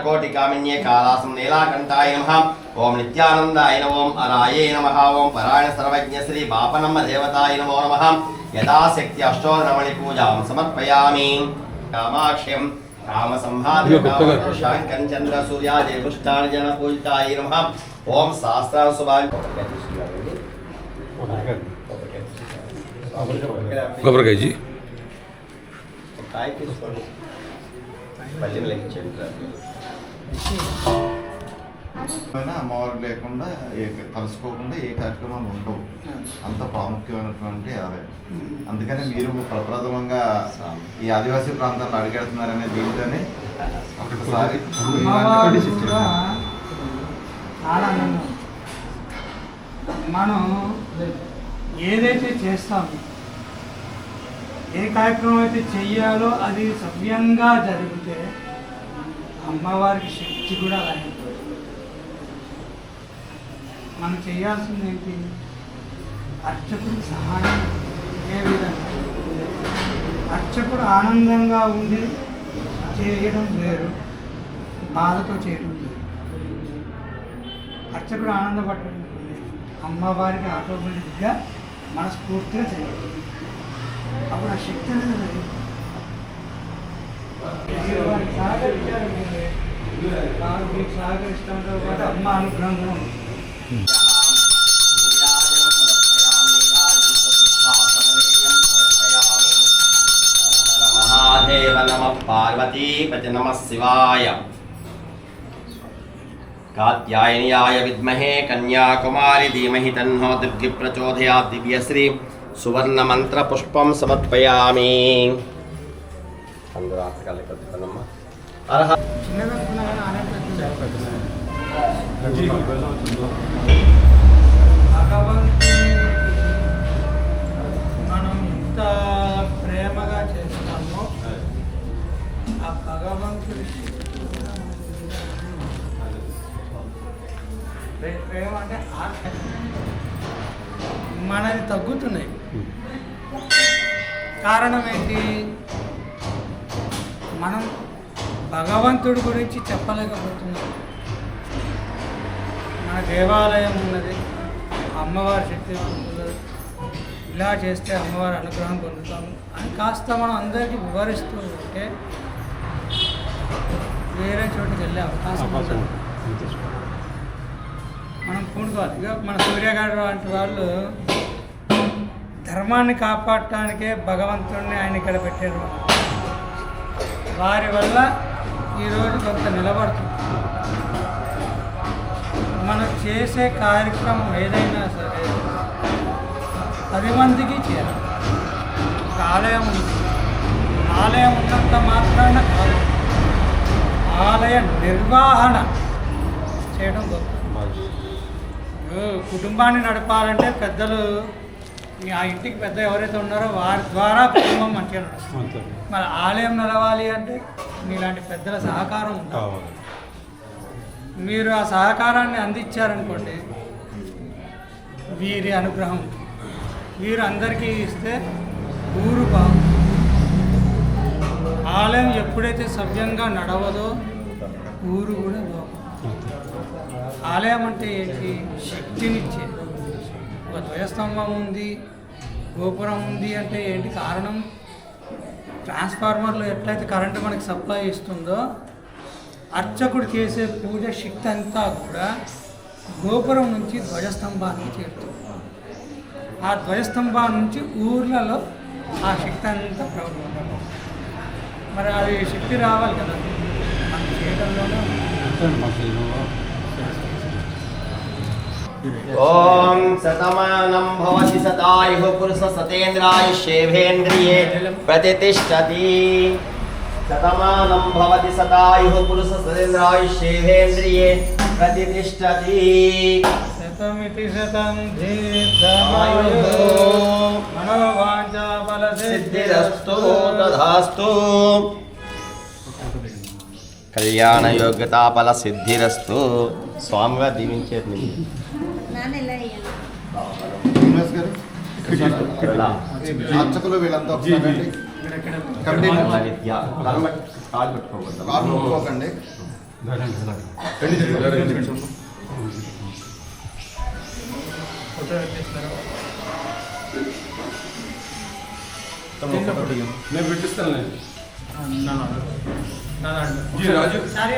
सर्वकोटिकामिन्ये कालासं नीलाकण्ठाय नमः। ओम नित्यानन्दाय नमः। ओम अराये नमः। ओम परायण सर्वज्ञ श्री बापनम्म देवताय नमो नमः। यथाशक्ति अष्टोत्तरमणि पूजां समर्पयामि। कामाक्ष्यं कामसंहारं चंद्र सूर्यादि पुष्टार्जन पूजिताय नमः। ओम सहस्रार सुभान కొబ్బరికాయ జీ అమ్మవారు లేకుండా కలుసుకోకుండా ఏ కార్యక్రమాలు ఉండవు. అంత ప్రాముఖ్యమైనటువంటి ఆలయం. అందుకని మీరు ప్రప్రథమంగా ఈ ఆదివాసీ ప్రాంతాల్లో అడుగెడుతున్నారనే దీంతోనే ఒకటిసారి మనం ఏదైతే చేస్తామో ఏ కార్యక్రమం అయితే చెయ్యాలో అది సవ్యంగా జరిగితే అమ్మవారికి శక్తి కూడా అలాగే. మనం చేయాల్సింది ఏంటి? అర్చకుడికి సహాయం ఏ విధంగా అర్చకుడు ఆనందంగా ఉండి చేయడం వేరు, బాధతో చేయడం వేరు. అర్చకుడు ఆనందపడడం అమ్మవారికి ఆటోమేటిక్గా మనస్ఫూర్తిగా చేయాలి. అప్పుడు ఆ శక్తి అనేది సహకరిస్తాంతో పాటు అమ్మ అనుగ్రహంగా ఉంది. महादेव नमः पार्वतीपति नमः शिवाय। कात्यायनियाय विद्महे कन्याकुमारी धीमहि तन्नो दुर्गी प्रचोदयात्। दिव्यश्री सुवर्ण मंत्र पुष्पं समर्पयामि। మనం ఇంత ప్రేమగా చేస్తామో ఆ భగవంతుడి ప్రేమ అంటే మనది తగ్గుతున్నాయి. కారణం ఏంటి? మనం భగవంతుడి గురించి చెప్పలేకపోతున్నాం. మన దేవాలయం ఉన్నది, అమ్మవారి శక్తి ఉన్నది, ఇలా చేస్తే అమ్మవారి అనుగ్రహం పొందుతాము అని కాస్త మనం అందరికీ వివరిస్తూ ఉంటే వేరే చోటుకి వెళ్ళే అవకాశం ఉంటుంది. మనం పూనుకోవాలి. ఇక మన సూర్యగారు వంటి వాళ్ళు ధర్మాన్ని కాపాడటానికే భగవంతుడిని ఆయన ఇక్కడ పెట్టారు. వారి వల్ల ఈరోజు కొంత నిలబడుతుంది. మనం చేసే కార్యక్రమం ఏదైనా సరే 10 మందికి చేయాలి. ఆలయం ఉంది, ఆలయం ఉన్నంత మాత్రాన కాదు, ఆలయ నిర్వహణ చేయడం గొప్ప. కుటుంబాన్ని నడపాలంటే పెద్దలు, ఆ ఇంటికి పెద్ద ఎవరైతే ఉన్నారో వారి ద్వారా కుటుంబం మంచిగా నడుస్తుంది. మరి ఆలయం నడవాలి అంటే మీలాంటి పెద్దల సహకారం ఉండాలి. మీరు ఆ సహకారాన్ని అందించారనుకోండి, వీరి అనుగ్రహం వీరు అందరికీ ఇస్తే ఊరు బాగుంది. ఆలయం ఎప్పుడైతే సవ్యంగా నడవదో ఊరు కూడా బాగుంది. ఆలయం అంటే ఏంటి? శక్తినిచ్చే. ఒక ధ్వజస్తంభం ఉంది, గోపురం ఉంది అంటే ఏంటి కారణం? ట్రాన్స్ఫార్మర్లో ఎట్లయితే కరెంటు మనకి సప్లై ఇస్తుందో అర్చకుడు చేసే పూజ శక్తి అంతా కూడా గోపురం నుంచి ధ్వజస్తంభానికి చేరుతుంది. ఆ ధ్వజస్తంభం నుంచి ఊర్లలో ఆ శక్తి అంతా ప్రవహించాలి. మరి అది శక్తి రావాలి కదా మనం చేయడంలోనే. ओम शतमानं भवति शतायुः पुरुष सतेन्द्रायुष्येवेन्द्रिये प्रतिष्ठति। शतमानं भवति शतायुः पुरुष सतेन्द्रायुष्येवेन्द्रिये प्रतिष्ठति। शतमिति शतं दीर्घमायुः मनोवाञ्छाफलसिद्धिरस्तु तथास्तु। कल्याण योग्यता फल सिद्धिरस्तु। स्वामिగా దీవించేది అర్చకులు వీళ్ళంతా ఒకసారి నేను పెట్టిస్తాను నా దాంట్లో రాజు సరే